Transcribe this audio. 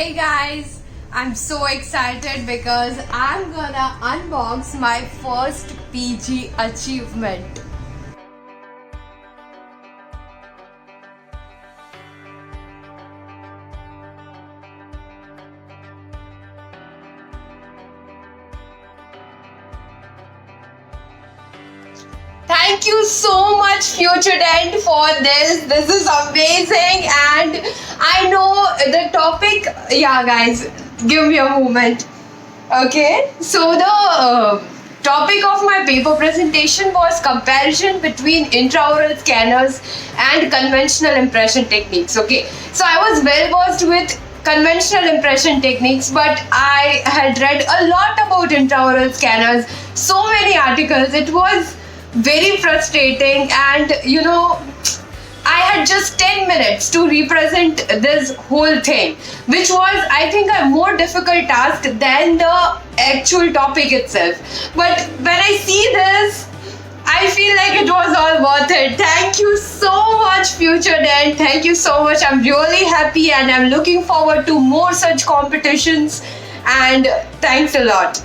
Hey guys, I'm so excited because I'm gonna unbox my first PG achievement. Thank you so much, Future Dent, for this. This is amazing, and I know the topic. Yeah, guys, give me a moment. Okay, so the topic of my paper presentation was comparison between intraoral scanners and conventional impression techniques. Okay, so I was well versed with conventional impression techniques, but I had read a lot about intraoral scanners, so many articles. It was very frustrating, and I had just 10 minutes to represent this whole thing, which was, I think, a more difficult task than the actual topic itself. But when I see this, I feel like it was all worth it. Thank you so much, Future Dent. Thank you so much. I'm really happy and I'm looking forward to more such competitions. And thanks a lot.